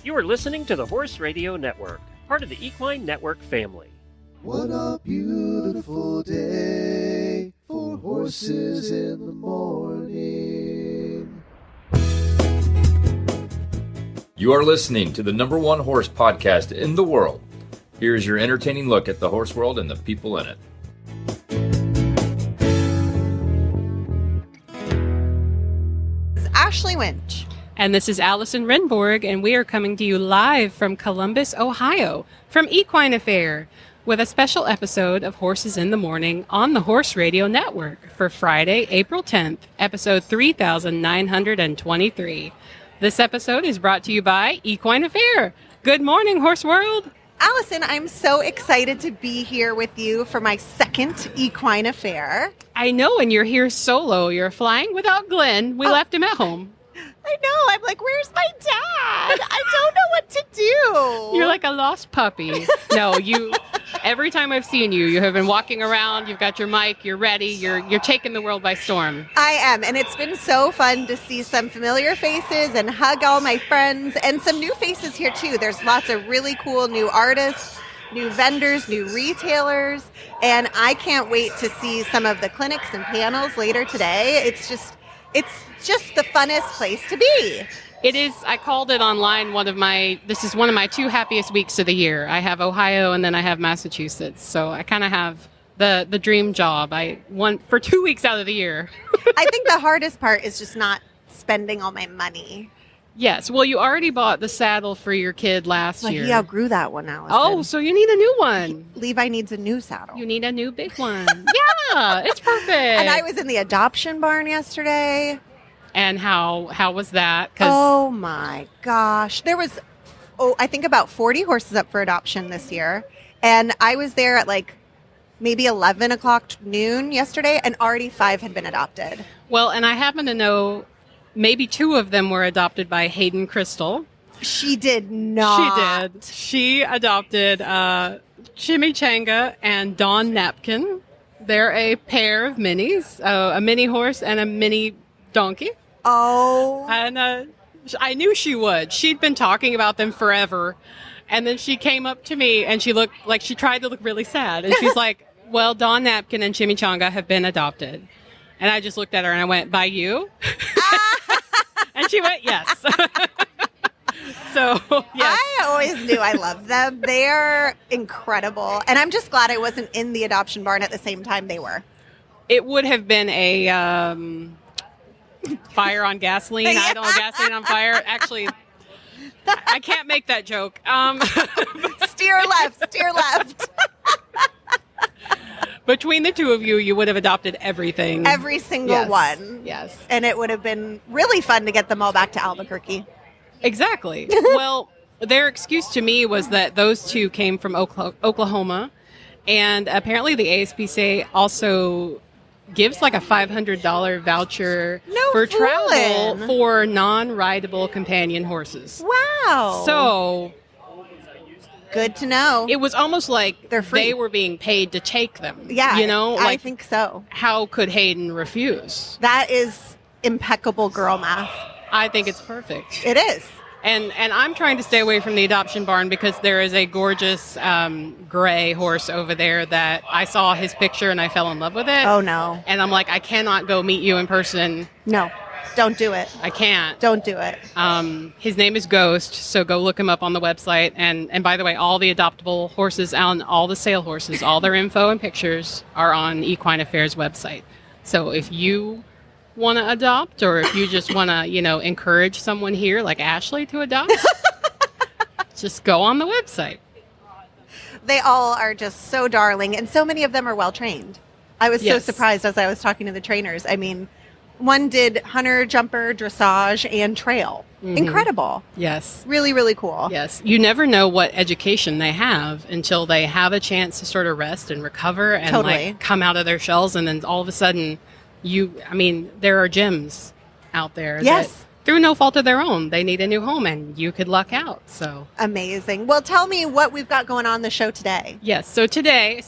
You are listening to the Horse Radio Network, part of the Equine Network family. What a beautiful day for horses in the morning. You are listening to the #1 horse podcast in the world. Here is your entertaining look at the horse world and the people in it. This is Ashley Winch. And this is Allison Renborg, and we are coming to you live from Columbus, Ohio, from Equine Affaire, with a special episode of Horses in the Morning on the Horse Radio Network for Friday, April 10th, episode 3923. This episode is brought to you by Equine Affaire. Good morning, Horse World. Allison, I'm so excited to be here with you for my second Equine Affaire. I know, and you're here solo. You're flying without Glenn. We left him at home. I know. I'm like, where's my dad? I don't know what to do. You're like a lost puppy. No, every time I've seen you, you have been walking around, you've got your mic, you're ready, you're taking the world by storm. I am, and it's been so fun to see some familiar faces and hug all my friends, and some new faces here too. There's lots of really cool new artists, new vendors, new retailers, and I can't wait to see some of the clinics and panels later today. It's just the funnest place to be. It is. I called it online this is one of my two happiest weeks of the year. I have Ohio and then I have Massachusetts. So I kind of have the dream job. I want for 2 weeks out of the year. I think the hardest part is just not spending all my money. Yes. Well, you already bought the saddle for your kid last year. He outgrew that one, Allison. Oh, so you need a new one. Levi needs a new saddle. You need a new big one. Yeah, it's perfect. And I was in the adoption barn yesterday. And how was that? Oh my gosh. There was, I think about 40 horses up for adoption this year. And I was there at like maybe 11 o'clock noon yesterday, and already 5 had been adopted. Well, and I happen to know maybe 2 of them were adopted by Hayden Crystal. She did not. She did. She adopted Chimichanga and Dawn Napkin. They're a pair of minis, a mini horse and a mini donkey. Oh. And I knew she would. She'd been talking about them forever. And then she came up to me and she tried to look really sad. And she's like, well, Dawn Napkin and Chimichanga have been adopted. And I just looked at her and I went, by you? And she went, yes. So, yes. I always knew I loved them. They're incredible. And I'm just glad I wasn't in the adoption barn at the same time they were. It would have been a fire on gasoline. Yeah. I don't know, gasoline on fire. Actually, I can't make that joke. Steer left. Between the two of you, you would have adopted everything. Every single one. Yes. And it would have been really fun to get them all back to Albuquerque. Exactly. Well, their excuse to me was that those 2 came from Oklahoma, and apparently the ASPCA also gives like a $500 voucher for travel for non-rideable companion horses. Wow. So good to know. it was almost like They're free. they were being paid to take them. Yeah, I think so. How could Hayden refuse? That is impeccable girl math. I think it's perfect. It is. And I'm trying to stay away from the adoption barn because there is a gorgeous gray horse over there that I saw his picture and I fell in love with it. Oh, no. And I'm like, I cannot go meet you in person. No, don't do it. I can't. Don't do it. His name is Ghost, so go look him up on the website. And by the way, all the adoptable horses and all the sale horses, all their info and pictures are on Equine Affaire's website. So if you want to adopt, or if you just want to, encourage someone here like Ashley to adopt, just go on the website. They all are just so darling, and so many of them are well trained. I was so surprised as I was talking to the trainers. I mean, one did hunter, jumper, dressage, and trail. Mm-hmm. Incredible. Yes. Really, really cool. Yes. You never know what education they have until they have a chance to sort of rest and recover and like come out of their shells, and then all of a sudden there are gyms out there that, through no fault of their own, they need a new home, and you could luck out. So amazing. Well, tell me what we've got going on the show today. Yes. So today,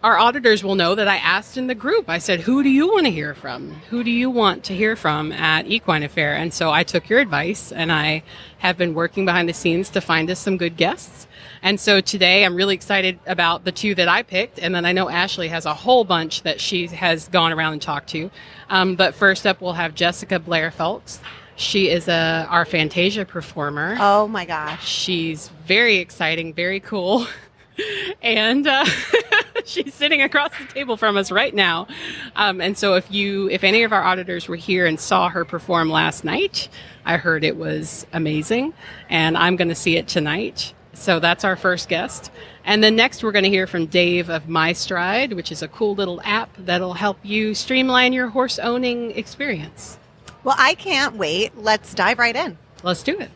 our auditors will know that I asked in the group, I said, who do you want to hear from? Who do you want to hear from at Equine Affaire? And so I took your advice, and I have been working behind the scenes to find us some good guests. And so today I'm really excited about the 2 that I picked. And then I know Ashley has a whole bunch that she has gone around and talked to. But first up, we'll have Jessica Blair Fowlkes. She is our Fantasia performer. Oh my gosh. She's very exciting, very cool. And she's sitting across the table from us right now. And so if any of our auditors were here and saw her perform last night, I heard it was amazing. And I'm going to see it tonight. So that's our first guest. And then next we're going to hear from Dave of MyStride, which is a cool little app that'll help you streamline your horse owning experience. Well, I can't wait. Let's dive right in. Let's do it.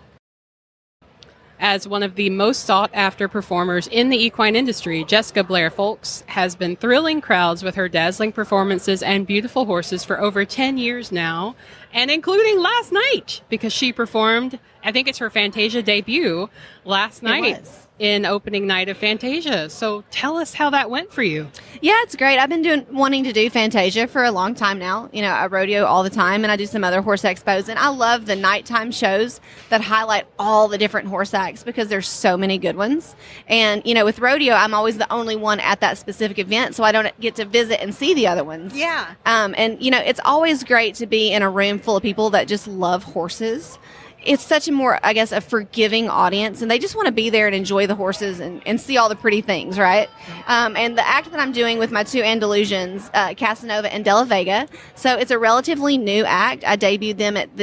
As one of the most sought-after performers in the equine industry, Jessica Blair Fowlkes has been thrilling crowds with her dazzling performances and beautiful horses for over 10 years now, and including last night, because she performed, I think it's her Fantasia debut, last night in opening night of Fantasia. So tell us how that went for you. Yeah, it's great. I've been wanting to do Fantasia for a long time now. You know, I rodeo all the time, and I do some other horse expos, and I love the nighttime shows that highlight all the different horse acts because there's so many good ones. And, you know, with rodeo, I'm always the only one at that specific event, so I don't get to visit and see the other ones. Yeah. And, you know, it's always great to be in a room full of people that just love horses. It's such a more, I guess, a forgiving audience, and they just want to be there and enjoy the horses and see all the pretty things, right? And the act that I'm doing with my 2 Andalusians, Casanova and Della Vega, so it's a relatively new act. I debuted them at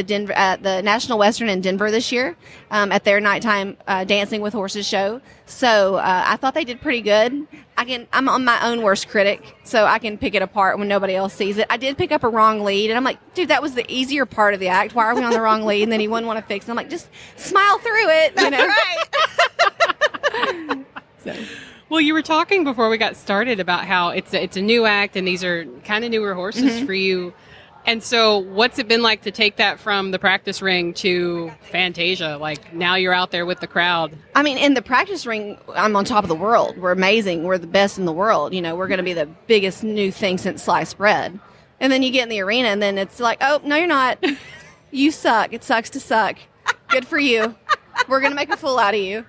the National Western in Denver this year at their nighttime Dancing with Horses show. So I thought they did pretty good. I'm on my own worst critic, so I can pick it apart when nobody else sees it. I did pick up a wrong lead, and I'm like, dude, that was the easier part of the act. Why are we on the wrong lead? And then he wouldn't want to fix it. I'm like, just smile through it. You know? Right. So. Well, you were talking before we got started about how it's a new act, and these are kind of newer horses for you. And so what's it been like to take that from the practice ring to Fantasia? Like, now you're out there with the crowd. I mean, in the practice ring, I'm on top of the world. We're amazing. We're the best in the world. You know, we're going to be the biggest new thing since sliced bread. And then you get in the arena, and then it's like, oh, no, you're not. You suck. It sucks to suck. Good for you. We're going to make a fool out of you.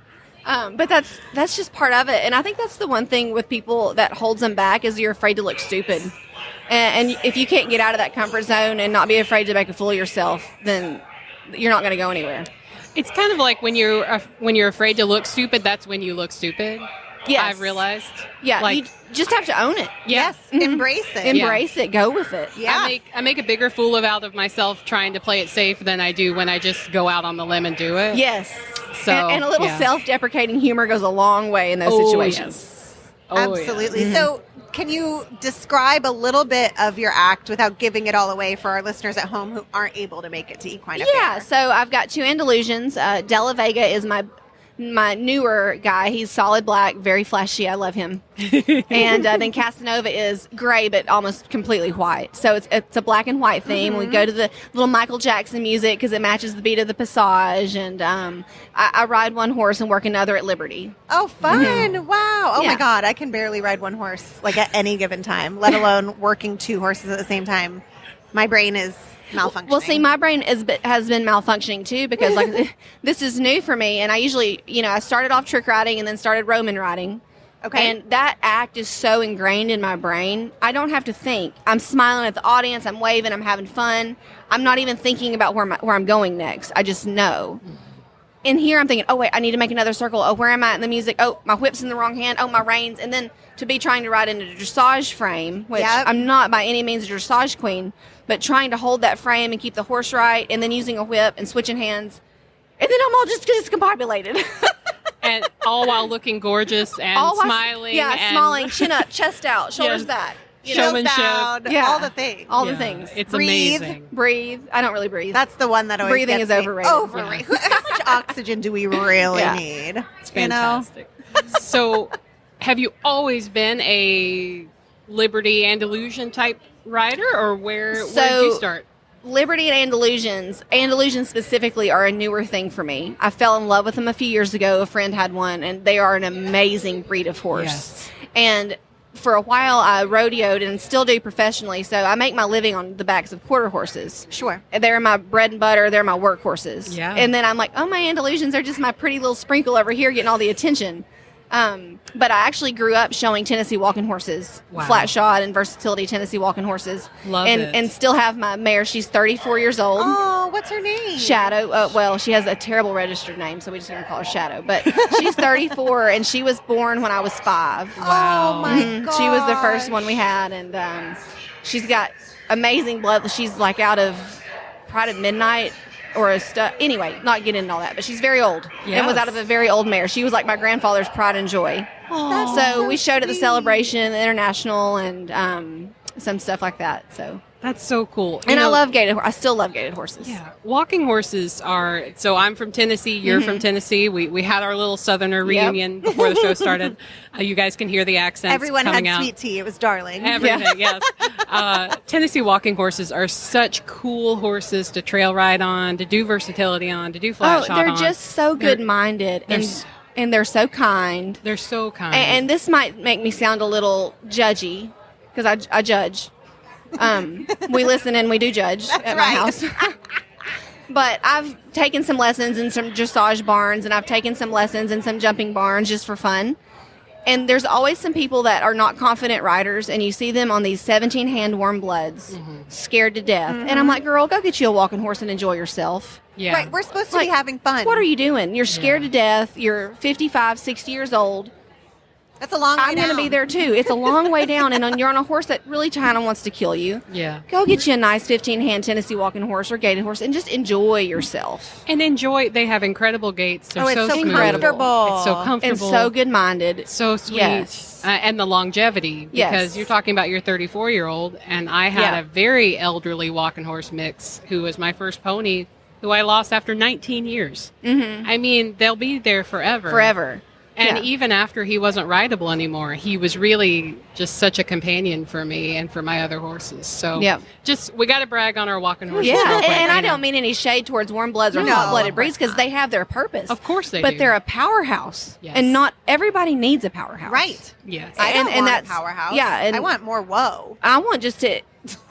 But that's just part of it. And I think that's the one thing with people that holds them back is you're afraid to look stupid. And if you can't get out of that comfort zone and not be afraid to make a fool of yourself, then you're not going to go anywhere. It's kind of like when you're afraid to look stupid, that's when you look stupid. Yes. I've realized. Yeah, like, you just have to own it. Yes. Embrace it. Embrace it. Go with it. Yeah. I make a bigger fool out of myself trying to play it safe than I do when I just go out on the limb and do it. Yes. So, and a little self-deprecating humor goes a long way in those situations. Yes. Absolutely. Yeah. So can you describe a little bit of your act without giving it all away for our listeners at home who aren't able to make it to Equine Affair? Yeah, so I've got 2 Andalusians. Della Vega is my newer guy. He's solid black, very flashy. I love him. And then Casanova is gray, but almost completely white. So it's a black and white theme. We go to the little Michael Jackson music because it matches the beat of the passage. And I ride one horse and work another at Liberty. Oh, fun. Wow. Oh, Yeah. my God. I can barely ride one horse, like, at any given time, let alone working 2 horses at the same time. My brain is malfunctioning. Well, see, my brain has been malfunctioning too because like this is new for me, and I usually, I started off trick riding and then started Roman riding. Okay. And that act is so ingrained in my brain. I don't have to think. I'm smiling at the audience. I'm waving. I'm having fun. I'm not even thinking about where I'm going next. I just know. And here I'm thinking, oh, wait, I need to make another circle. Oh, where am I in the music? Oh, my whip's in the wrong hand. Oh, my reins. And then to be trying to ride in a dressage frame, which I'm not by any means a dressage queen, but trying to hold that frame and keep the horse right, and then using a whip and switching hands. And then I'm all just discombobulated. And all while looking gorgeous and smiling. Smiling, chin up, chest out, shoulders back. Showmanship. Down, all the things. All the things. It's Breathe. amazing. Breathe. I don't really breathe. That's the one that always Breathing gets is me. overrated. Overrated. How much oxygen do we really need? It's fantastic. So, have you always been a Liberty Andalusian type rider, or where did you start? Liberty and Andalusians specifically are a newer thing for me. I fell in love with them a few years ago. A friend had one, and they are an amazing breed of horse. Yes. And for a while, I rodeoed and still do professionally. So I make my living on the backs of quarter horses. Sure. They're my bread and butter. They're my work horses. Yeah. And then I'm like, oh, my Andalusians are just my pretty little sprinkle over here getting all the attention. But I actually grew up showing Tennessee walking horses, Wow. flat shod and versatility Tennessee walking horses. Love and, it. And still have my mare. She's 34 years old. Oh, what's her name? Shadow. Well, she has a terrible registered name, so we just going to call her Shadow. But she's 34, and she was born when I was 5. Wow. Oh, my God. She was the first one we had, and she's got amazing blood. She's like out of Pride at Midnight or anyway, not getting into all that, but she's very old and was Yes. out of a very old mare. She was like my grandfather's pride and joy. Oh, So we showed at the sweet. celebration, the international, and some stuff like that. So That's so cool. and I still love gated horses. Yeah, walking horses are. So I'm from Tennessee. You're from Tennessee. We had our little Southerner reunion before the show started. You guys can hear the accents. Everyone coming had out. sweet tea. It was darling. Everything, yes. Tennessee walking horses are such cool horses to trail ride on, to do versatility on, to do flat shot they're on. just so good-minded, and they're so kind. They're so kind. And this might make me sound a little judgy because I judge. We listen and we do judge at my right. house. But I've taken some lessons in some dressage barns, and I've taken some lessons in some jumping barns just for fun. And there's always some people that are not confident riders, and you see them on these 17 hand warm bloods, scared to death. And I'm like, girl, go get you a walking horse and enjoy yourself. yeah. Right. We're supposed to be having fun. What are you doing? You're scared to death. You're 55, 60 years old. That's a long way I'm going to down. be there too. It's a long way down, and you're on a horse that really kind of wants to kill you. Yeah. Go get you a nice 15-hand Tennessee walking horse or gated horse and just enjoy yourself. And enjoy. They have incredible gaits. They're Oh, it's so smooth. comfortable. It's so comfortable. And so good-minded. So sweet. Yes. And the longevity. Because Yes. you're talking about your 34-year-old, and I had a very elderly walking horse mix who was my first pony, who I lost after 19 years. Mm-hmm. I mean, they'll be there forever. Forever. And Yeah. even after he wasn't rideable anymore, he was really just such a companion for me and for my other horses. So Yep. just, we got to brag on our walking horses. Yeah, real quick, and I you know. don't mean any shade towards warm bloods or No, hot-blooded of breeds course because they have their purpose. Of course they but do. they're a powerhouse. Yes. And not everybody needs a powerhouse. Right. Yes. I don't And want that's- a powerhouse. yeah, and- I want more whoa. I want just to,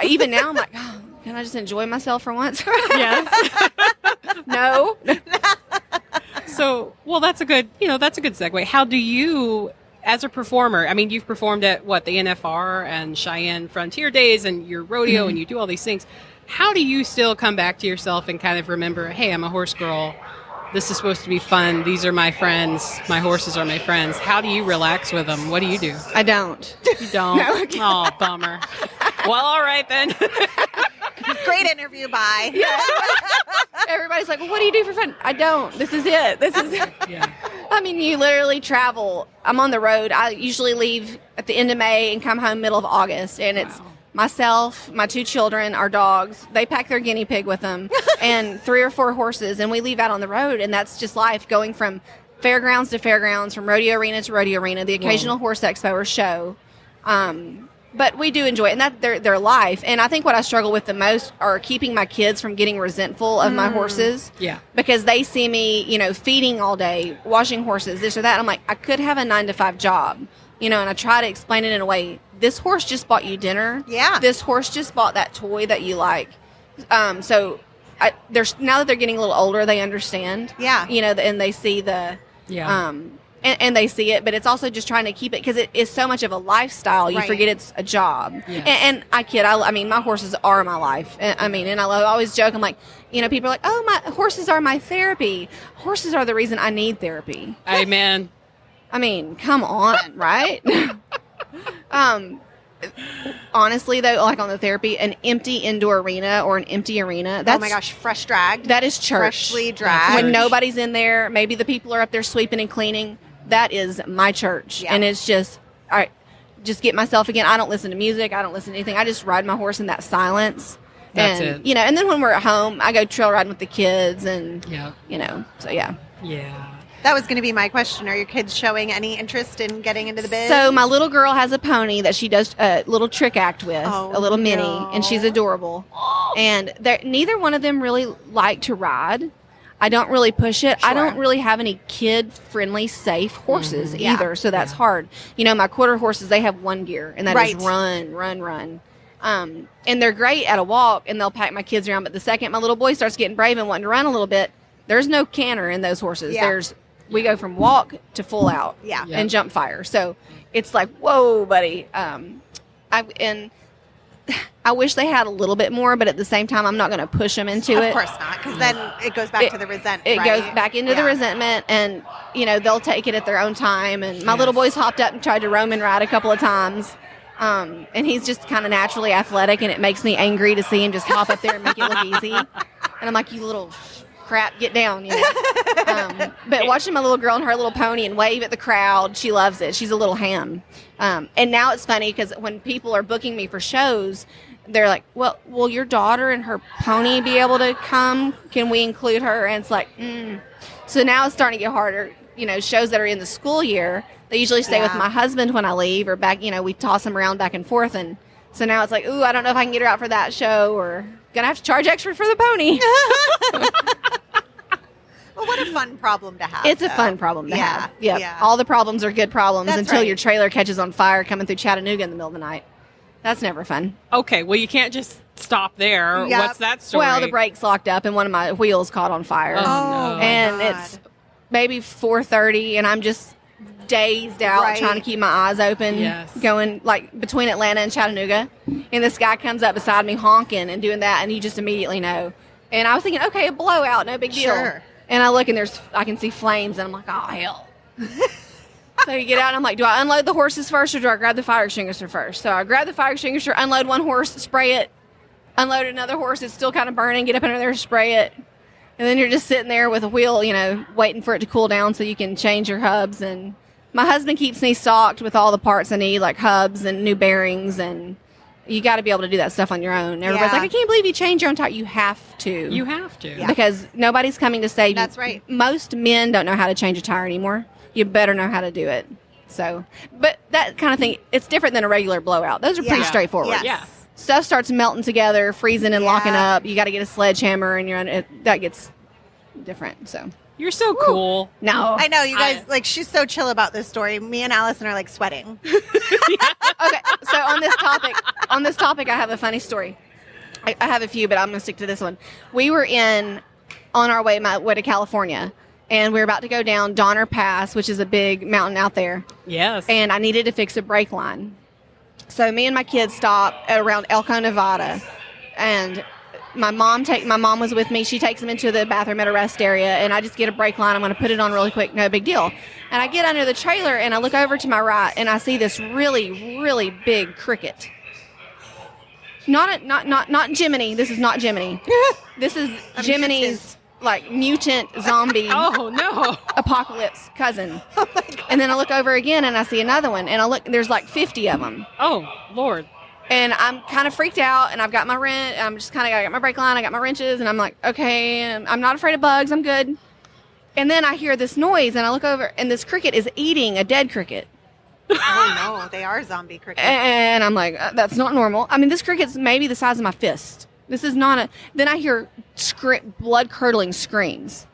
even now I'm like, oh, can I just enjoy myself for once? Yes. No. So, well, that's a good segue. How do you, as a performer, I mean, you've performed at the NFR and Cheyenne Frontier Days and your rodeo and you do all these things. How do you still come back to yourself and kind of remember, hey, I'm a horse girl. This is supposed to be fun. These are my friends. My horses are my friends. How do you relax with them? What do you do? I don't. You don't? Oh, bummer. Well, all right then. Great interview. Bye. Everybody's like, well, what do you do for fun? I don't. This is it. This is it. Yeah. I mean, you literally travel. I'm on the road. I usually leave at the end of May and come home middle of August. And it's myself, my 2 children, our dogs. They pack their guinea pig with them and 3 or 4 horses. And we leave out on the road. And that's just life, going from fairgrounds to fairgrounds, from rodeo arena to rodeo arena, the occasional horse expo or show. But we do enjoy it, and that their life. And I think what I struggle with the most are keeping my kids from getting resentful of my horses. Yeah. Because they see me, feeding all day, washing horses, this or that. I'm like, I could have a 9-to-5 job, and I try to explain it in a way. This horse just bought you dinner. Yeah. This horse just bought that toy that you like. So now that they're getting a little older, they understand. Yeah. And they see the. Yeah. And they see it, but it's also just trying to keep it because it is so much of a lifestyle. You Right. forget it's a job. Yes. And I kid. I mean, my horses are my life. And I always joke. I'm like, people are like, oh, my horses are my therapy. Horses are the reason I need therapy. Amen. I mean, come on, right? Honestly, though, like on the therapy, an empty indoor arena or an empty arena. That's, Oh my gosh, fresh dragged. that is church. Freshly dragged. When nobody's in there, maybe the people are up there sweeping and cleaning. That is my church. Yeah. And it's just, I just get myself again. I don't listen to music. I don't listen to anything. I just ride my horse in that silence. That's and, it. And then when we're at home, I go trail riding with the kids and, Yeah. so yeah. Yeah. That was going to be my question. Are your kids showing any interest in getting into the biz? So my little girl has a pony that she does a little trick act with, Oh, a little mini, no. and she's adorable. And neither one of them really like to ride. I don't really push it. Sure. I don't really have any kid-friendly, safe horses Yeah. either, so that's hard. You know, my quarter horses, they have one gear, and that Right. is run. And they're great at a walk, and they'll pack my kids around. But the second my little boy starts getting brave and wanting to run a little bit, there's no canter in those horses. Yeah. We go from walk to full out Yeah. Yeah. and jump fire. So it's like, whoa, buddy. I wish they had a little bit more, but at the same time, I'm not going to push them into it. Of course not, because then it goes back to the resentment. It right? goes back into the Yeah. resentment, and you know they'll take it at their own time. And my little boy's hopped up and tried to roam and ride a couple of times, and he's just kind of naturally athletic, and it makes me angry to see him just hop up there and make it look easy. And I'm like, you little crap, get down. You know? But watching my little girl and her little pony and wave at the crowd, she loves it. She's a little ham. And now it's funny because when people are booking me for shows, they're like, well, will your daughter and her pony be able to come? Can we include her? And it's like, So now it's starting to get harder. You know, shows that are in the school year, they usually stay with Yeah. my husband when I leave, or back, you know, we toss them around back and forth. And so now it's like, ooh, I don't know if I can get her out for that show, or gonna have to charge extra for the pony. Well, what a fun problem to have. It's a though. fun problem to have. Yeah. Yep. All the problems are good problems That's until right. your trailer catches on fire coming through Chattanooga in the middle of the night. That's never fun. Okay, well, you can't just stop there. Yep. What's that story? Well, the brake's locked up and one of my wheels caught on fire. Oh, Oh, no. my And God. it's maybe 4:30 and I'm just dazed out Right. trying to keep my eyes open, Yes. going like between Atlanta and Chattanooga. And this guy comes up beside me honking and doing that, and you just immediately know. And I was thinking, okay, a blowout, no big deal. Sure. And I look and I can see flames, and I'm like, oh, hell. So you get out, and I'm like, do I unload the horses first, or do I grab the fire extinguisher first? So I grab the fire extinguisher, unload one horse, spray it, unload another horse, it's still kind of burning, get up under there, spray it. And then you're just sitting there with a wheel, you know, waiting for it to cool down so you can change your hubs. And my husband keeps me stocked with all the parts I need, like hubs and new bearings, and you got to be able to do that stuff on your own. Everybody's Yeah. like, I can't believe you changed your own tire. You have to. You have to. Yeah. Because nobody's coming to save you. That's right. Most men don't know how to change a tire anymore. You better know how to do it. So, but that kind of thing, it's different than a regular blowout. Those are pretty Yeah. straightforward. Yes. Yeah. Stuff starts melting together, freezing and locking Yeah. up. You got to get a sledgehammer, and that gets different. So, You're so cool. no. I know you guys I- like. She's so chill about this story. Me and Allison are like sweating. Okay, so on this topic, I have a funny story. I have a few, but I'm going to stick to this one. We were on our way to California, and we were about to go down Donner Pass, which is a big mountain out there, Yes. and I needed to fix a brake line. So me and my kids stopped around Elko, Nevada, and my mom was with me. She takes them into the bathroom at a rest area, and I just get a brake line. I'm going to put it on really quick, no big deal. And I get under the trailer, and I look over to my right, and I see this really, really big cricket. Not Jiminy. This is not Jiminy. This is A Jiminy's like mutant zombie oh, no. apocalypse cousin. And then I look over again, and I see another one, and I look. There's like 50 of them. Oh, Lord. And I'm kind of freaked out, and I've got my wrench. I'm just kind of, I got my brake line, I got my wrenches, and I'm like, okay, I'm not afraid of bugs, I'm good. And then I hear this noise, and I look over, and this cricket is eating a dead cricket. Oh no, they are zombie crickets. And I'm like, that's not normal. I mean, this cricket's maybe the size of my fist. This is not a. Then I hear blood curdling screams,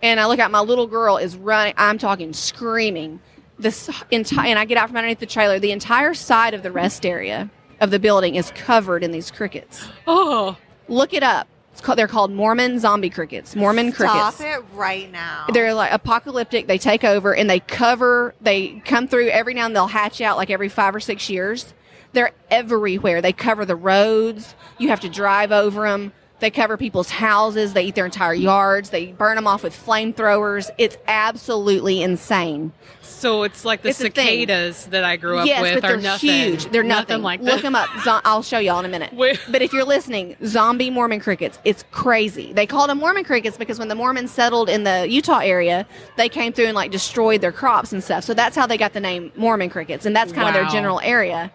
and I look out. My little girl is running. I'm talking screaming. And I get out from underneath the trailer. The entire side of the rest area of the building is covered in these crickets. Oh. Look it up. They're called Mormon zombie crickets. Mormon crickets. Stop it right now. They're like apocalyptic. They take over and they come through every now and they'll hatch out like every 5 or 6 years. They're everywhere. They cover the roads. You have to drive over them. They cover people's houses. They eat their entire yards. They burn them off with flamethrowers. It's absolutely insane. So it's like the It's a thing. cicadas that I grew up Yes, with but are they're nothing. huge. They're nothing. like Look that. them up. I'll show y'all in a minute. Wait. But if you're listening, zombie Mormon crickets, it's crazy. They called them Mormon crickets because when the Mormons settled in the Utah area, they came through and like destroyed their crops and stuff. So that's how they got the name Mormon crickets, and that's kind of their Wow. general area.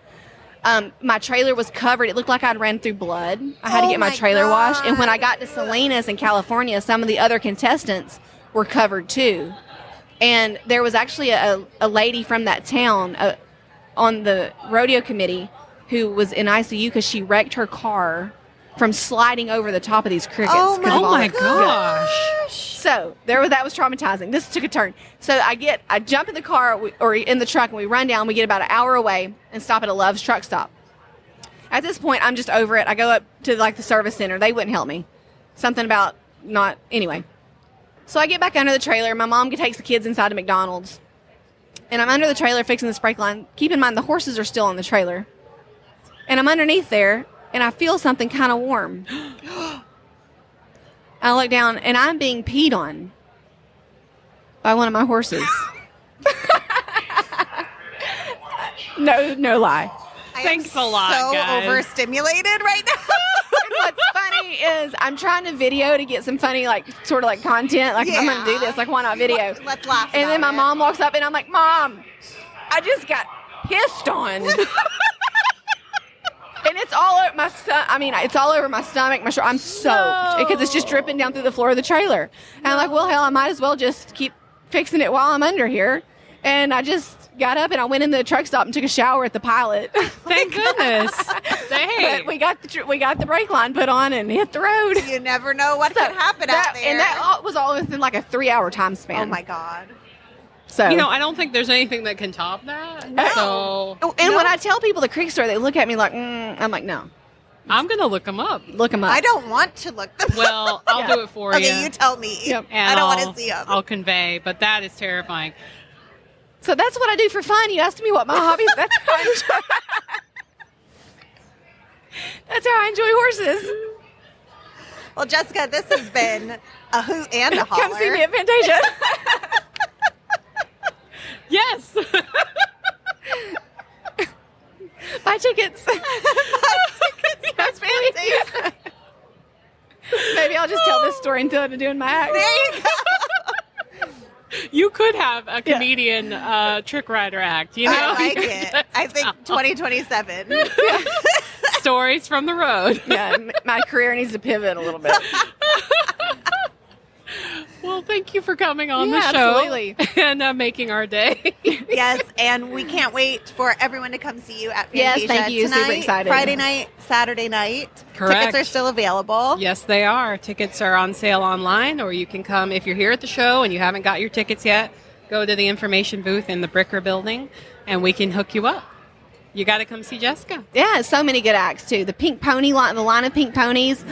My trailer was covered. It looked like I'd ran through blood. I had to Oh get my my trailer washed. And when I God. got to Salinas in California, some of the other contestants were covered too. And there was actually a lady from that town on the rodeo committee who was in ICU because she wrecked her car from sliding over the top of these crickets. Oh 'cause my of all Oh, my the- gosh. So that was traumatizing. This took a turn. So I jump in the car or in the truck and we run down. We get about an hour away and stop at a Love's truck stop. At this point, I'm just over it. I go up to like the service center. They wouldn't help me. Something about anyway. So I get back under the trailer. My mom takes the kids inside to McDonald's. And I'm under the trailer fixing the brake line. Keep in mind, the horses are still in the trailer. And I'm underneath there, and I feel something kind of warm. I look down, and I'm being peed on by one of my horses. No lie. Thanks a lot, so guys. overstimulated right now. And what's funny is I'm trying to video to get some funny, sort of content. I'm going to do this. Why not video? Let's laugh. And then my mom walks up, and I'm like, Mom, I just got pissed on. And it's all over my it's all over my stomach, my shoulder. I'm soaked because it's just dripping down through the floor of the trailer. And I'm like, well, hell, I might as well just keep fixing it while I'm under here. And I just got up and I went in the truck stop and took a shower at the Pilot. Thank goodness. But we got the brake line put on and hit the road. You never know what could happen out there. And that was all within a 3-hour time span. Oh my God. So I don't think there's anything that can top that. No. So when I tell people the creek story, they look at me like, I'm like, no. I'm going to look them up. Look them up. I don't want to look them up. Well, I'll do it for you. Okay, you tell me. Yep. And I don't want to see them. I'll convey, but that is terrifying. So that's what I do for fun. You asked me what my hobby is. That's how I enjoy. That's how I enjoy horses. Well, Jessica, this has been a hoot and a holler. Come see me at Fantasia. Yes. Buy tickets. Yes, baby. Maybe I'll just tell this story until I'm doing my act. There you go. You could have a comedian trick rider act. I like it. I think 2027. Stories from the road. Yeah, my career needs to pivot a little bit. Well, thank you for coming on the Yeah, show absolutely. and making our day. Yes, and we can't wait for everyone to come see you at Fantasia Yes, thank you. tonight, Super excited. Friday night, Saturday night. Correct. Tickets are still available. Yes, they are. Tickets are on sale online, or you can come if you're here at the show and you haven't got your tickets yet. Go to the information booth in the Bricker building, and we can hook you up. You got to come see Jessica. Yeah, so many good acts too. The Pink Pony line, the line of Pink Ponies.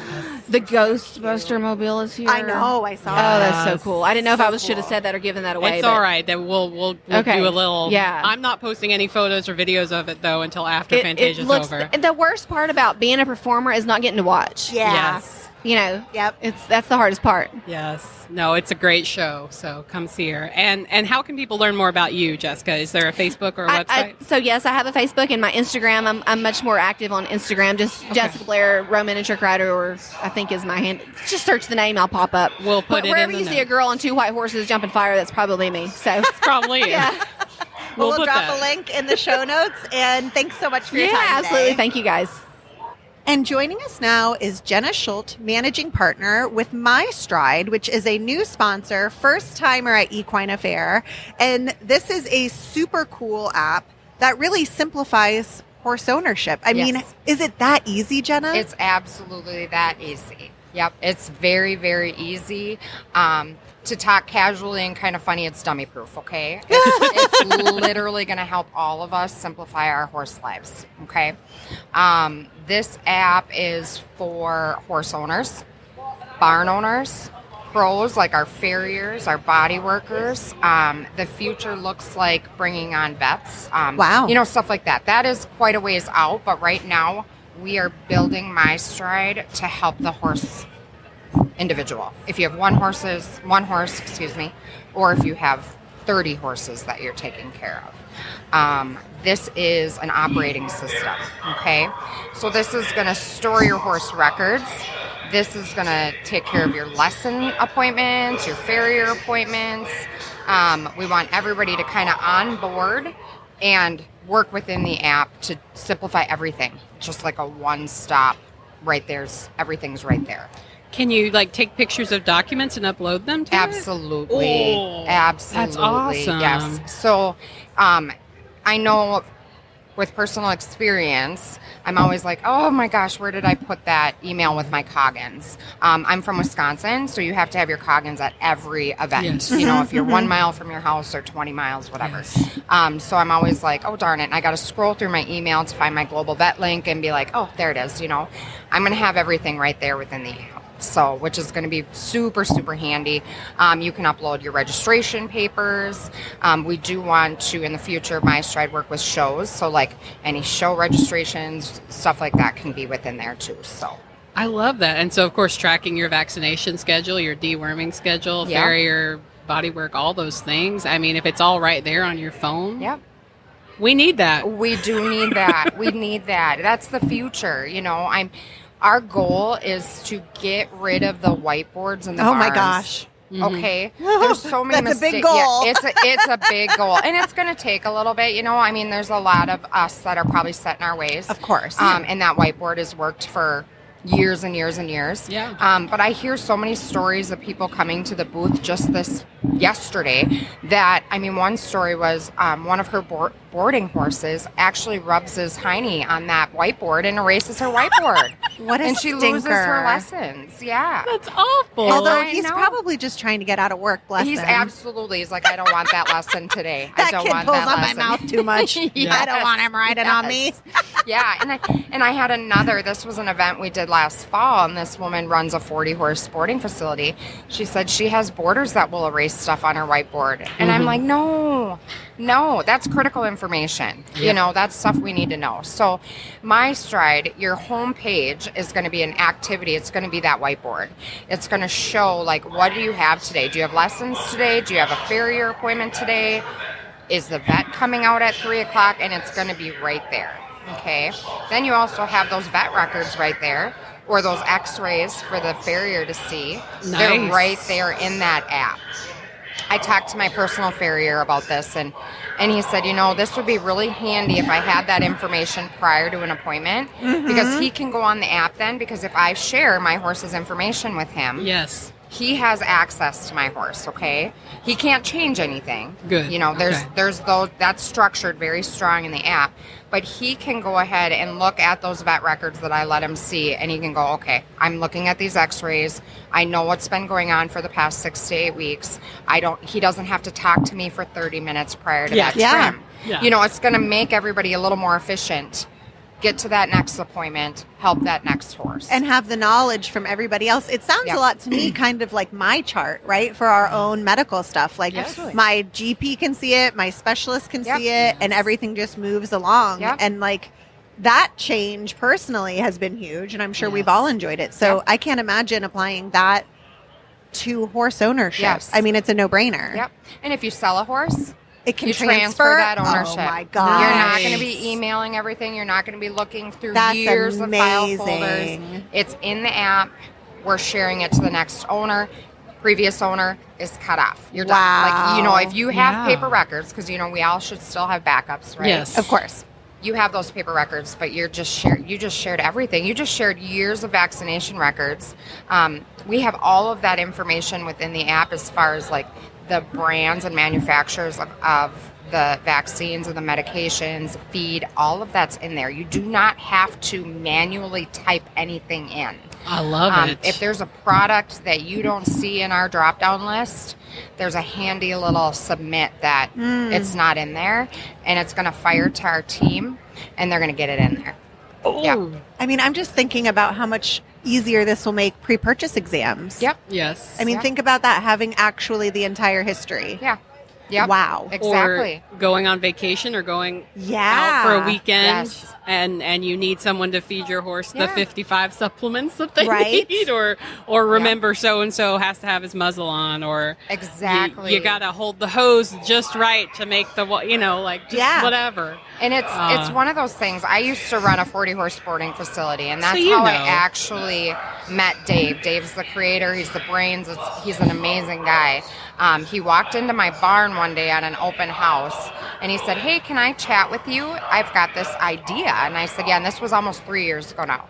The Ghostbuster Mobile is here. I know, I saw Oh, that. that's so cool. I didn't know if I should have cool. said that or given that away. It's but all right. Then we'll Okay. do a little. Yeah. I'm not posting any photos or videos of it though until after Fantasia's it looks, over. The worst part about being a performer is not getting to watch. Yeah. Yes. Yep. That's the hardest part. Yes. No, it's a great show. So come see her. And how can people learn more about you, Jessica? Is there a Facebook or a website? So yes, I have a Facebook and my Instagram. I'm much more active on Instagram. Just Jessica Blair, Roman and Trick Rider, or I think is my hand. Just search the name, I'll pop up. We'll put it wherever in the you see a notes. girl on 2 white horses jumping fire. That's probably me. So Probably. yeah, We'll put drop that. a link in the show notes. And thanks so much for your yeah, time absolutely. today. Thank you guys. And joining us now is Jenna Schultz, managing partner with MyStride, which is a new sponsor, first timer at Equine Affaire. And this is a super cool app that really simplifies horse ownership. I mean, is it that easy, Jenna? It's absolutely that easy. Yep, it's very, very easy. To talk casually and kind of funny, it's dummy proof, okay? It's literally going to help all of us simplify our horse lives, okay? This app is for horse owners, barn owners, pros like our farriers, our body workers. The future looks like bringing on vets. Wow. Stuff like that. That is quite a ways out, but right now we are building MyStride to help the horse individual. If you have one horse, or if you have 30 horses that you're taking care of. This is an operating system, okay? So this is going to store your horse records. This is going to take care of your lesson appointments, your farrier appointments. We want everybody to kind of onboard and work within the app to simplify everything. Just like a one-stop right there's everything's right there. Can you take pictures of documents and upload them to it? Absolutely. Oh, Absolutely. that's awesome. Yes. So I know with personal experience, I'm always like, oh my gosh, where did I put that email with my Coggins? I'm from Wisconsin, so you have to have your Coggins at every event. Yes. You know, if you're 1 mile from your house or 20 miles, whatever. Yes. So I'm always like, oh, darn it. And I got to scroll through my email to find my Global Vet link and be like, oh, there it is. You know, I'm going to have everything right there within the app. So, which is going to be super, super handy. You can upload your registration papers. We do want to, in the future, MyStride work with shows. So, like any show registrations, stuff like that can be within there too. So, I love that. And so, of course, tracking your vaccination schedule, your deworming schedule, farrier, body work, all those things. I mean, if it's all right there on your phone. Yep. We need that. We do need that. We need that. That's the future. You know, our goal is to get rid of the whiteboards and the barns. my gosh. Okay, there's so many That's a mistakes. big goal. Yeah, it's a big goal, and it's going to take a little bit. You know, I mean, there's a lot of us that are probably set in our ways. Of course. And that whiteboard has worked for years and years and years. Yeah. But I hear so many stories of people coming to the booth just yesterday that, I mean, one story was one of her boarding horses actually rubs his hiney on that whiteboard and erases her whiteboard. What a And she stinker. loses her lessons. Yeah. That's awful. Although I he's know. probably just trying to get out of work, bless He's him. he's like, I don't want that lesson today. I That don't kid want pulls that on lesson. my mouth too much. I don't want him riding on me. Yeah, and I had this was an event we did last fall, and this woman runs a 40-horse sporting facility. She said she has boarders that will erase stuff on her whiteboard. And I'm like, no, that's critical information. You know, that's stuff we need to know. So MyStride, your home page is going to be an activity. It's going to be that whiteboard. It's going to show, like, what do you have today? Do you have lessons today? Do you have a farrier appointment today? Is the vet coming out at 3 o'clock? And it's going to be right there. Okay. Then you also have those vet records right there, or those x-rays for the farrier to see. Nice. They're right there in that app. I talked to my personal farrier about this, and he said, you know, this would be really handy if I had that information prior to an appointment, because he can go on the app then, because if I share my horse's information with him, Yes. he has access to my horse, okay? He can't change anything. Good. You know, there's those, that's structured very strong in the app, but he can go ahead and look at those vet records that I let him see, and he can go, okay, I'm looking at these x-rays. I know what's been going on for the past 6 to 8 weeks. He doesn't have to talk to me for 30 minutes prior to that trim. Yeah. You know, it's going to make everybody a little more efficient. Get to that next appointment, help that next horse. And have the knowledge from everybody else. It sounds a lot to me kind of like my chart, right? For our own medical stuff. Like my GP can see it, my specialist can see it, and everything just moves along. And like that change personally has been huge, and I'm sure we've all enjoyed it. So I can't imagine applying that to horse ownership. Yes. I mean, it's a no-brainer. Yep. And if you sell a horse, it can you transfer that ownership. Oh my God. You're not going to be emailing everything. You're not going to be looking through years of file folders. It's in the app. We're sharing it to the next owner. Previous owner is cut off. You're done. Like, you know, if you have paper records, because, you know, we all should still have backups, right? Yes. Of course. You have those paper records, but you just shared everything. You just shared years of vaccination records. We have all of that information within the app as far as like the brands and manufacturers of the vaccines and the medications, feed, all of that's in there. You do not have to manually type anything in. I love it. If there's a product that you don't see in our drop-down list, there's a handy little submit that it's not in there, and it's going to fire to our team, and they're going to get it in there. Oh. Yeah. I mean, I'm just thinking about how much easier this will make pre-purchase exams. Yep. Yes. I mean, think about that, having actually the entire history. Yeah. Yep. Wow. Exactly. Or going on vacation or going Yeah. out for a weekend, Yes. and you need someone to feed your horse the 55 supplements that they Right. need, or remember so and so has to have his muzzle on, or Exactly. you got to hold the hose just right to make the whatever. And it's one of those things. I used to run a 40-horse sporting facility, and that's So how I know. actually met Dave. Dave's the creator. He's the brains. He's an amazing guy. He walked into my barn one day at an open house, and he said, "Hey, can I chat with you? I've got this idea." And I said, "Yeah," and this was almost 3 years ago now.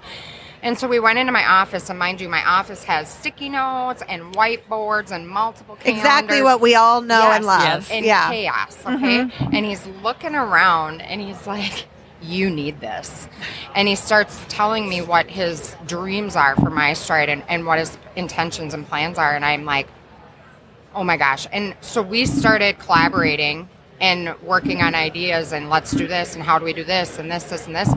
And so we went into my office, and mind you, my office has sticky notes and whiteboards and multiple calendars. Exactly what we all know and love. And chaos, okay? And he's looking around, and he's like, you need this. And he starts telling me what his dreams are for MyStride and what his intentions and plans are. And I'm like, oh my gosh. And so we started collaborating and working on ideas and let's do this and how do we do this and this and this.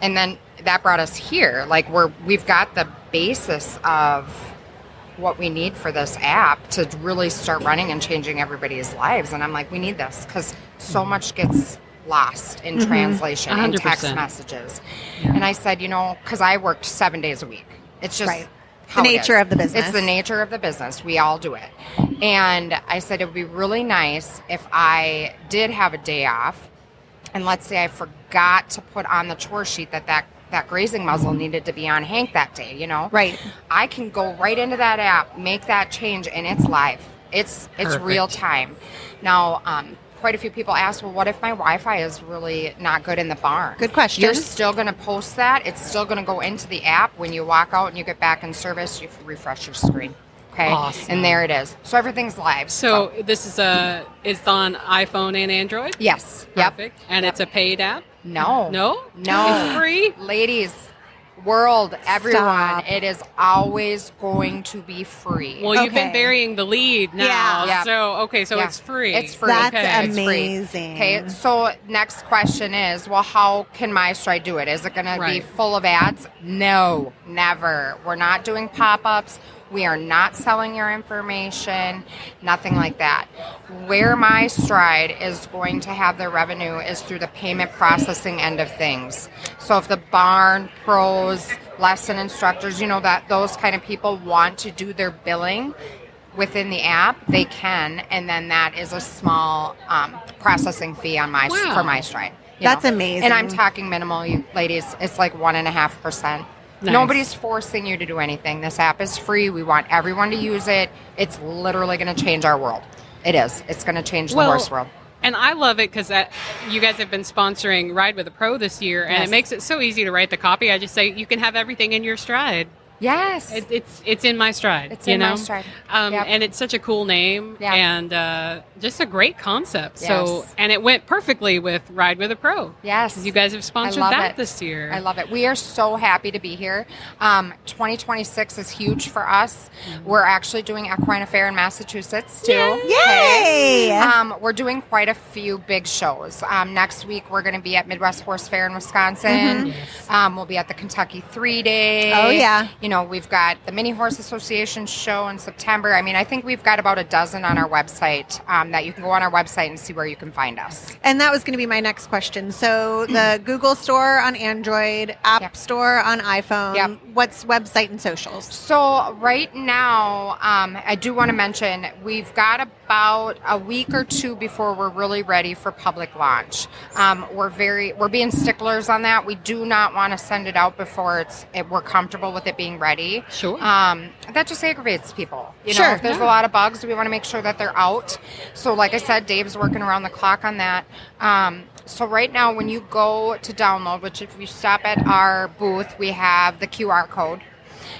And then that brought us here. Like we've got the basis of what we need for this app to really start running and changing everybody's lives. And I'm like, we need this because so much gets lost in translation and text messages. Yeah. And I said, because I worked 7 days a week. It's just the nature of the business. It's the nature of the business. We all do it. And I said, it would be really nice if I did have a day off. And let's say I forgot to put on the chore sheet that grazing muzzle needed to be on Hank that day, Right. I can go right into that app, make that change, and it's live. It's real time. Now, quite a few people ask, well, what if my Wi-Fi is really not good in the barn? Good question. You're still going to post that. It's still going to go into the app. When you walk out and you get back in service, you refresh your screen. Okay. Awesome. And there it is. So everything's live. So this is it's on iPhone and Android? Yes. Perfect. Yep. And it's a paid app? No. No? No. It's free? Ladies, world, everyone, it is always going to be free. Well, you've been burying the lead now. Yeah. So it's free. It's free. That's It's amazing. free. Okay, so next question is, well, how can MyStride do it? Is it going to be full of ads? No, never. We're not doing pop-ups. We are not selling your information, nothing like that. Where MyStride is going to have their revenue is through the payment processing end of things. So if the barn, pros, lesson instructors, that those kind of people want to do their billing within the app, they can, and then that is a small processing fee on for MyStride. That's amazing. And I'm talking minimal, you ladies. It's like 1.5%. Nice. Nobody's forcing you to do anything. This app is free. We want everyone to use it. It's literally going to change our world. It is. It's going to change the horse world. And I love it because you guys have been sponsoring Ride with a Pro this year, and it makes it so easy to write the copy. I just say you can have everything in your stride. Yes. It's in MyStride. It's in MyStride. And it's such a cool name and just a great concept. Yes. So, and it went perfectly with Ride with a Pro. Yes. You guys have sponsored that this year. I love it. We are so happy to be here. 2026 is huge for us. We're actually doing Equine Affaire in Massachusetts too. Yay! We're doing quite a few big shows. Next week we're going to be at Midwest Horse Fair in Wisconsin. We'll be at the Kentucky 3-Day. Oh yeah. We've got the Mini Horse Association show in September. I mean, I think we've got about a dozen on our website that you can go on our website and see where you can find us. And that was going to be my next question. So the Google Store on Android, App Store on iPhone, what's website and socials? So right now, I do want to mention we've got about a week or two before we're really ready for public launch. We're being sticklers on that. We do not want to send it out before we're comfortable with it being ready. Sure. That just aggravates people. If there's a lot of bugs, we want to make sure that they're out. So like I said, Dave's working around the clock on that. So right now when you go to download, which if you stop at our booth, we have the QR code.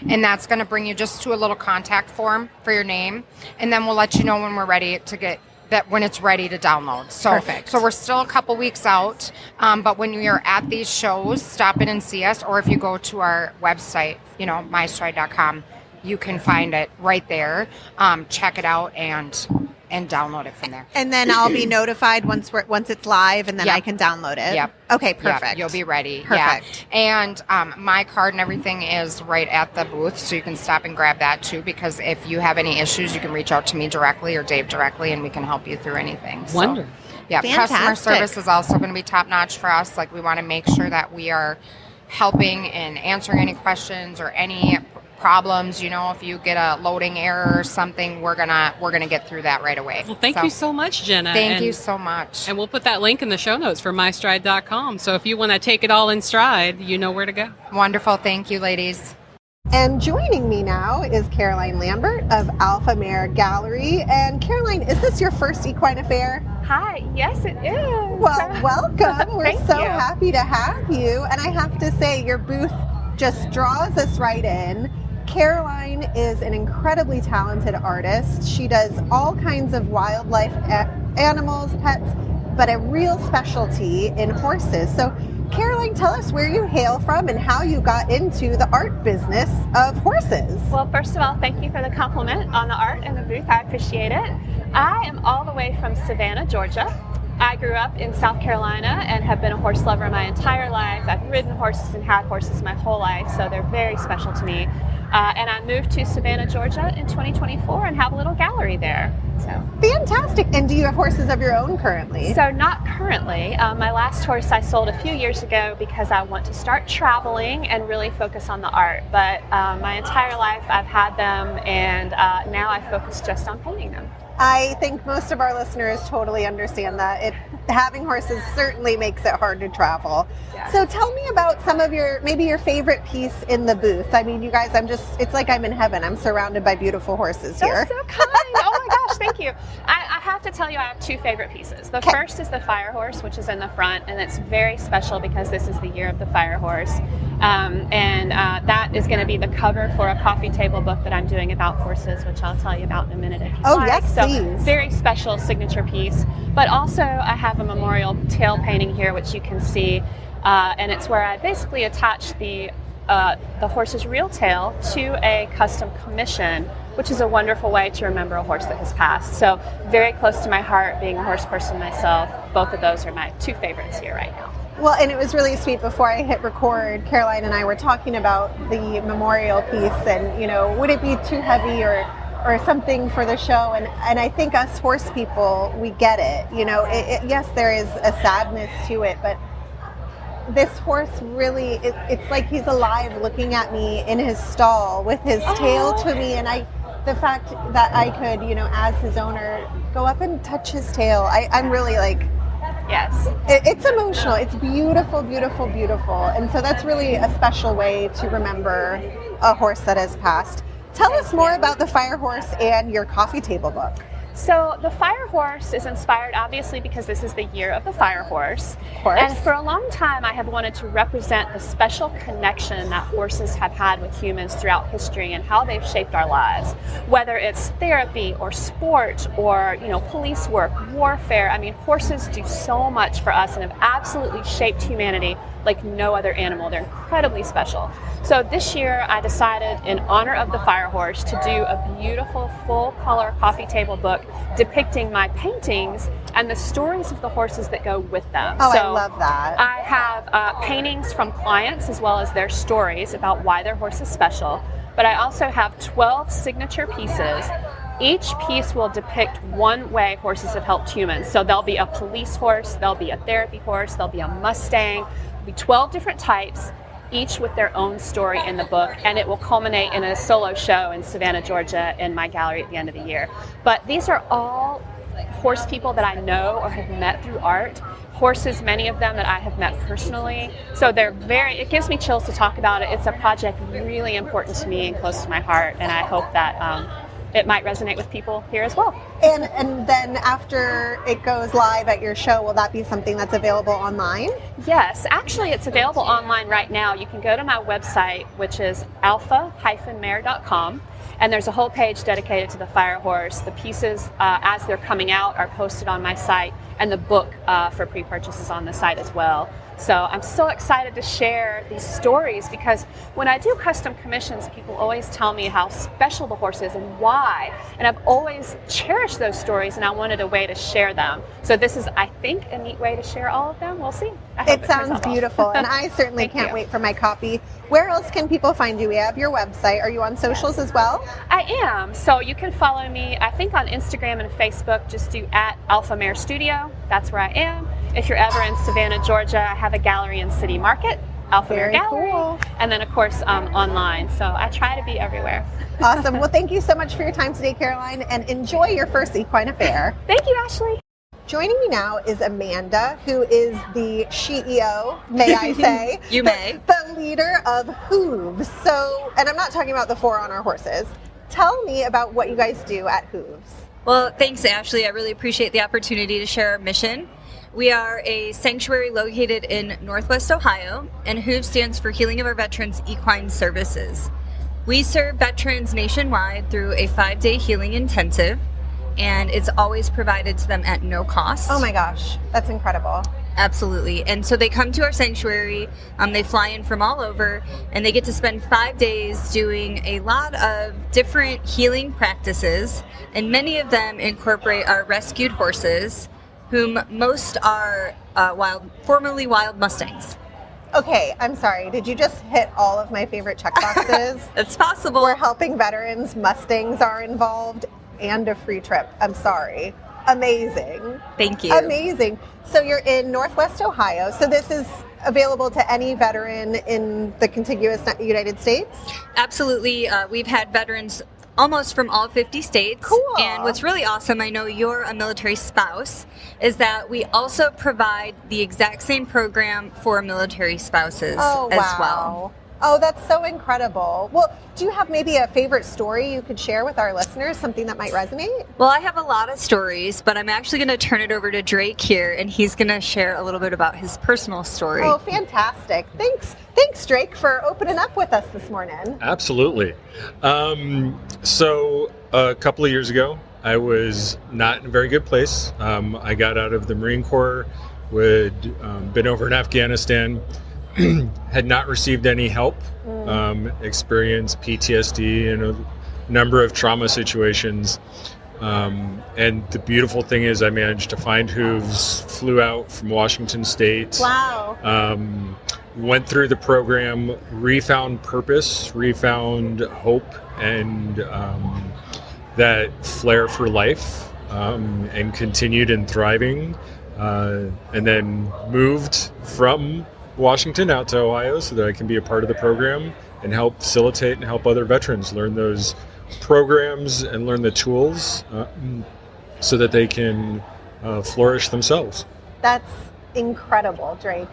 And that's going to bring you just to a little contact form for your name. And then we'll let you know when we're ready to get that, when it's ready to download. So, perfect. So we're still a couple weeks out. But when we are at these shows, stop in and see us. Or if you go to our website, mystride.com, you can find it right there. Check it out and download it from there. And then I'll be notified once it's live, and then I can download it. Yep. Okay, perfect. Yep. You'll be ready. Perfect. Yeah. And my card and everything is right at the booth, so you can stop and grab that too, because if you have any issues, you can reach out to me directly or Dave directly, and we can help you through anything. So, wonderful. Yeah, fantastic. Customer service is also going to be top-notch for us. Like, we want to make sure that we are helping and answering any questions or any problems. If you get a loading error or something, we're gonna get through that right away. Well, thank you so much, Jenna. Thank you so much. And we'll put that link in the show notes for mystride.com. So if you want to take it all in stride, you know where to go. Wonderful. Thank you, ladies. And joining me now is Caroline Lambert of Alpha Mare Gallery. And Caroline, is this your first Equine Affair? Hi, yes it is. Well, welcome. We're Thank so you. happy to have you. And I have to say, your booth just draws us right in. Caroline is an incredibly talented artist. She does all kinds of wildlife animals, pets, but a real specialty in horses. So Caroline, tell us where you hail from and how you got into the art business of horses. Well, first of all, thank you for the compliment on the art and the booth. I appreciate it. I am all the way from Savannah, Georgia. I grew up in South Carolina and have been a horse lover my entire life. I've ridden horses and had horses my whole life, so they're very special to me. And I moved to Savannah, Georgia in 2024 and have a little gallery there. So fantastic. And do you have horses of your own currently? So not currently. My last horse I sold a few years ago because I want to start traveling and really focus on the art. But my entire life I've had them, and now I focus just on painting them. I think most of our listeners totally understand that. Having horses certainly makes it hard to travel. Yes. So tell me about some of maybe your favorite piece in the booth. I mean, you guys, it's like I'm in heaven. I'm surrounded by beautiful horses here. That's so kind. Oh my gosh, thank you. I have to tell you, I have two favorite pieces. The first is the fire horse, which is in the front, and it's very special because this is the year of the fire horse. That is going to be the cover for a coffee table book that I'm doing about horses, which I'll tell you about in a minute if you like. Yes, so, please. Very special signature piece. But also I have a memorial tail painting here, which you can see, and it's where I basically attach the horse's real tail to a custom commission, which is a wonderful way to remember a horse that has passed. So very close to my heart, being a horse person myself. Both of those are my two favorites here right now. Well, and it was really sweet. Before I hit record, Caroline and I were talking about the memorial piece and, would it be too heavy or something for the show? And I think us horse people, we get it. Yes, there is a sadness to it, but this horse really, it's like he's alive looking at me in his stall with his tail to me. And the fact that I could, as his owner, go up and touch his tail, I'm really like, yes. It's emotional. It's beautiful, beautiful, beautiful. And so that's really a special way to remember a horse that has passed. Tell us more about the fire horse and your coffee table book. So the fire horse is inspired obviously because this is the year of the fire horse. Of course. And for a long time I have wanted to represent the special connection that horses have had with humans throughout history and how they've shaped our lives. Whether it's therapy or sport or, police work, warfare. I mean, horses do so much for us and have absolutely shaped humanity like no other animal. They're incredibly special. So this year I decided, in honor of the fire horse, to do a beautiful full color coffee table book depicting my paintings and the stories of the horses that go with them. Oh, so I love that. I have paintings from clients as well as their stories about why their horse is special. But I also have 12 signature pieces. Each piece will depict one way horses have helped humans. So there'll be a police horse, there'll be a therapy horse, there'll be a Mustang, there'll be 12 different types, each with their own story in the book, and it will culminate in a solo show in Savannah, Georgia in my gallery at the end of the year. But these are all horse people that I know or have met through art. Horses, many of them that I have met personally. So it gives me chills to talk about it. It's a project really important to me and close to my heart, and I hope that it might resonate with people here as well. And then after it goes live at your show, will that be something that's available online? Yes, actually it's available online right now. You can go to my website, which is alpha-mare.com, and there's a whole page dedicated to the fire horse. The pieces, as they're coming out, are posted on my site, and the book for pre-purchase is on the site as well. So I'm so excited to share these stories because when I do custom commissions, people always tell me how special the horse is and why. And I've always cherished those stories, and I wanted a way to share them. So this is, I think, a neat way to share all of them. We'll see. It sounds beautiful, and I certainly can't wait for my copy. Where else can people find you? We have your website. Are you on socials as well? I am. So you can follow me, I think, on Instagram and Facebook. Just do @AlphaMare That's where I am. If you're ever in Savannah, Georgia, I have a gallery in City Market, Alpha Mare Gallery, cool. And then of course online. So I try to be everywhere. Awesome. Well, thank you so much for your time today, Caroline, and enjoy your first Equine Affaire. Thank you, Ashley. Joining me now is Amanda, who is the CEO, may I say. You may. The leader of HOOVES. So, and I'm not talking about the 4 on our horses. Tell me about what you guys do at HOOVES. Well, thanks, Ashley. I really appreciate the opportunity to share our mission. We are a sanctuary located in Northwest Ohio, and HOOVES stands for Healing of Our Veterans Equine Services. We serve veterans nationwide through a 5-day healing intensive, and it's always provided to them at no cost. Oh my gosh, that's incredible. Absolutely. And so they come to our sanctuary, they fly in from all over, and they get to spend 5 days doing a lot of different healing practices, and many of them incorporate our rescued horses, whom most are formerly wild Mustangs. Okay, I'm sorry. Did you just hit all of my favorite checkboxes? It's possible. We're helping veterans, Mustangs are involved, and a free trip. I'm sorry. Amazing. Thank you. Amazing. So you're in Northwest Ohio. So this is available to any veteran in the contiguous United States? Absolutely. We've had veterans almost from all 50 states. Cool. And what's really awesome, I know you're a military spouse, is that we also provide the exact same program for military spouses as well. Oh, that's so incredible. Well, do you have maybe a favorite story you could share with our listeners, something that might resonate? Well, I have a lot of stories, but I'm actually going to turn it over to Drake here, and he's going to share a little bit about his personal story. Oh, fantastic. Thanks, Drake, for opening up with us this morning. Absolutely. So a couple of years ago, I was not in a very good place. I got out of the Marine Corps, been over in Afghanistan, had not received any help, experienced PTSD and a number of trauma situations. And the beautiful thing is I managed to find HOOVES, flew out from Washington State. Wow. Went through the program, refound purpose, refound hope, and that flair for life, and continued in thriving, and then moved from Washington out to Ohio so that I can be a part of the program and help facilitate and help other veterans learn those programs and learn the tools so that they can flourish themselves. That's incredible, Drake.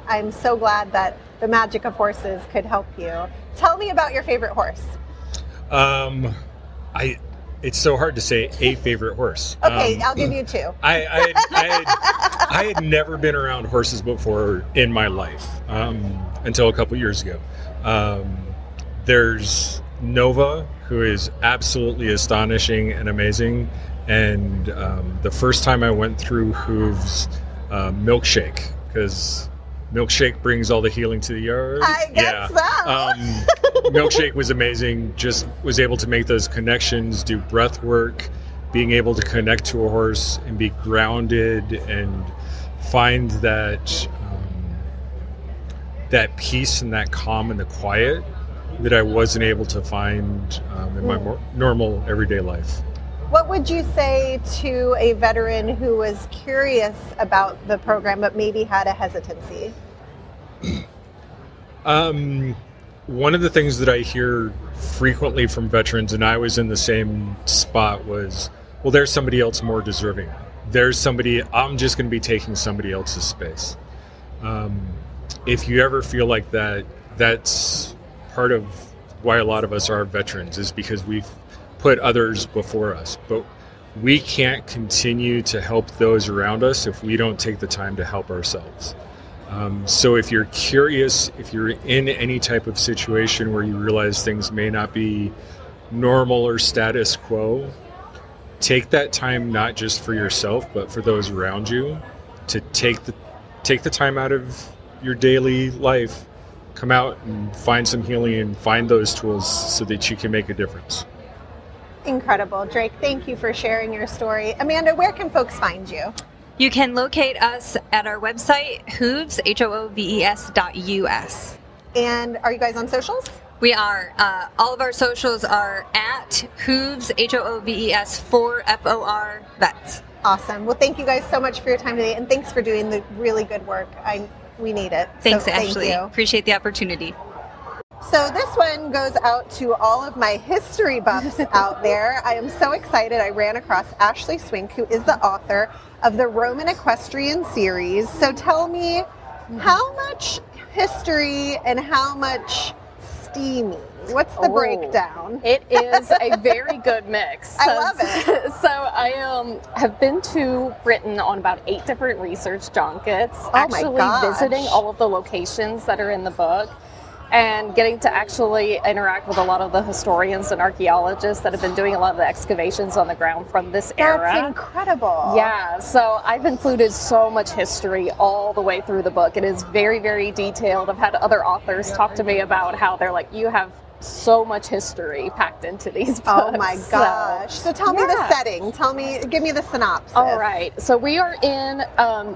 I'm so glad that the magic of horses could help you. Tell me about your favorite horse. It's so hard to say a favorite horse. Okay, I'll give you two. I had never been around horses before in my life until a couple years ago. There's Nova, who is absolutely astonishing and amazing. And the first time I went through HOOVES, Milkshake, because Milkshake brings all the healing to the yard. I guess so. Milkshake was amazing. Just was able to make those connections, do breath work, being able to connect to a horse and be grounded and find that peace and that calm and the quiet that I wasn't able to find in my more normal everyday life. What would you say to a veteran who was curious about the program but maybe had a hesitancy? One of the things that I hear frequently from veterans, and I was in the same spot, was, well, there's somebody else more deserving. There's somebody, I'm just going to be taking somebody else's space. If you ever feel like that, that's part of why a lot of us are veterans, is because we've put others before us. But we can't continue to help those around us if we don't take the time to help ourselves. So if you're curious, if you're in any type of situation where you realize things may not be normal or status quo, take that time not just for yourself, but for those around you, to take the time out of your daily life, come out and find some healing and find those tools so that you can make a difference. Incredible. Drake, thank you for sharing your story. Amanda, where can folks find you? You can locate us at our website, HOOVES, HOOVES.us. And are you guys on socials? We are. All of our socials are at HOOVES, HOOVES, 4FOR vets. Awesome. Well, thank you guys so much for your time today, and thanks for doing the really good work. We need it. Thanks, so Ashley. Thank you. Appreciate the opportunity. So this one goes out to all of my history buffs out there. I am so excited. I ran across Ashley Swink, who is the author of the Roman Equestrian series. So tell me, how much history and how much steamy? What's the breakdown? It is a very good mix. I love it. So I have been to Britain on about 8 different research junkets, Oh my gosh. visiting all of the locations that are in the book. and getting to actually interact with a lot of the historians and archaeologists that have been doing a lot of the excavations on the ground from this era. That's incredible. Yeah, so I've included so much history all the way through the book. It is very, very detailed. I've had other authors talk to me about how they're like, you have so much history packed into these books. Oh my gosh. So tell me the setting. Give me the synopsis. All right. So we are in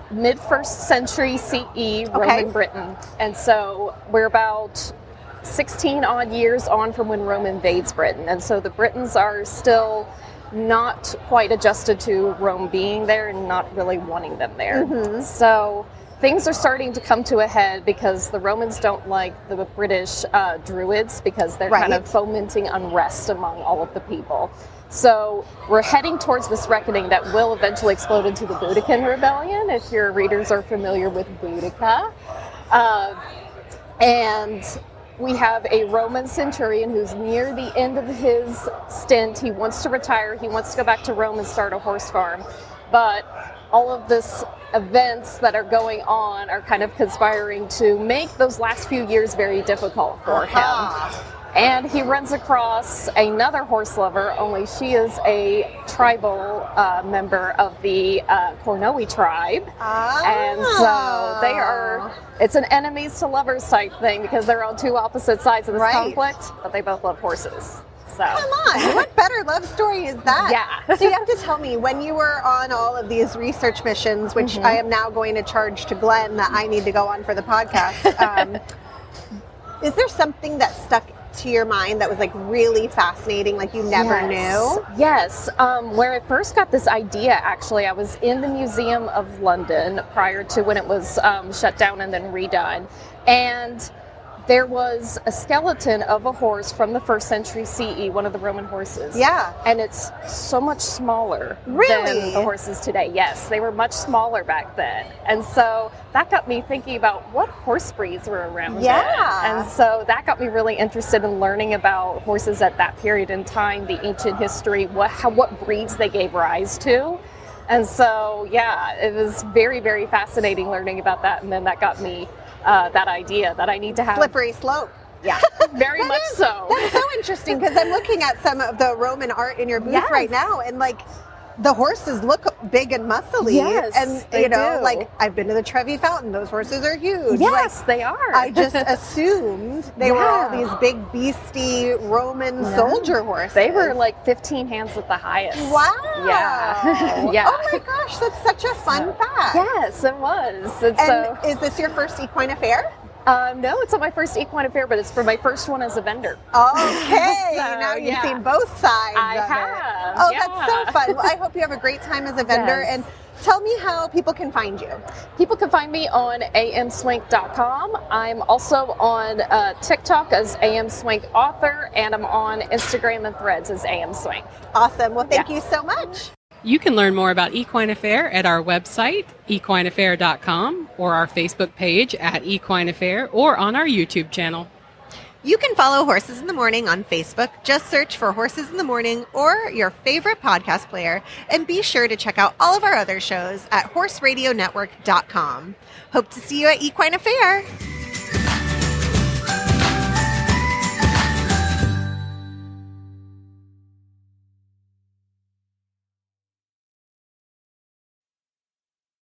mid-1st century CE, Roman Britain. And so we're about 16 odd years on from when Rome invades Britain. And so the Britons are still not quite adjusted to Rome being there and not really wanting them there. Mm-hmm. So things are starting to come to a head because the Romans don't like the British Druids because they're kind of fomenting unrest among all of the people. So we're heading towards this reckoning that will eventually explode into the Boudiccan Rebellion, if your readers are familiar with Boudica. And we have a Roman centurion who's near the end of his stint. He wants to retire. He wants to go back to Rome and start a horse farm. But all of this events that are going on are kind of conspiring to make those last few years very difficult for him. And he runs across another horse lover, only she is a tribal member of the Cornoe tribe. And so they are, it's an enemies to lovers type thing because they're on two opposite sides of this conflict, but they both love horses. So. Come on, what better love story is that? Yeah. So you have to tell me, when you were on all of these research missions, which I am now going to charge to Glenn that I need to go on for the podcast, is there something that stuck to your mind that was like really fascinating, like you never knew? Yes. Where I first got this idea, actually, I was in the Museum of London prior to when it was shut down and then redone. And there was a skeleton of a horse from the 1st century CE, one of the Roman horses. Yeah. And it's so much smaller than the horses today. Yes, they were much smaller back then. And so that got me thinking about what horse breeds were around then. And so that got me really interested in learning about horses at that period in time, the ancient history, what breeds they gave rise to. And so, yeah, it was very, very fascinating learning about that. And then that got me that idea that I need to have slippery slope. Yeah, very much so. That's so interesting because I'm looking at some of the Roman art in your booth right now, and like the horses look big and muscly. Yes, and they do. like I've been to the Trevi Fountain; those horses are huge. Yes, they are. I just assumed they were all these big, beastie Roman soldier horses. They were like 15 hands at the highest. Wow. Yeah. Yeah. Oh my gosh, that's such a fun fact. Yes, it was. And is this your first Equine Affair? No, it's not my first Equine Affair, but it's for my first one as a vendor. Okay, now you've seen both sides I of have. it. Oh, that's so fun. Well, I hope you have a great time as a vendor. And tell me how people can find you. People can find me on amswink.com. I'm also on TikTok as AM Swink Author, and I'm on Instagram and Threads as AM Swink. Awesome. Well, thank you so much. You can learn more about Equine Affair at our website, equineaffair.com, or our Facebook page at Equine Affair, or on our YouTube channel. You can follow Horses in the Morning on Facebook. Just search for Horses in the Morning or your favorite podcast player, and be sure to check out all of our other shows at horseradionetwork.com. Hope to see you at Equine Affair.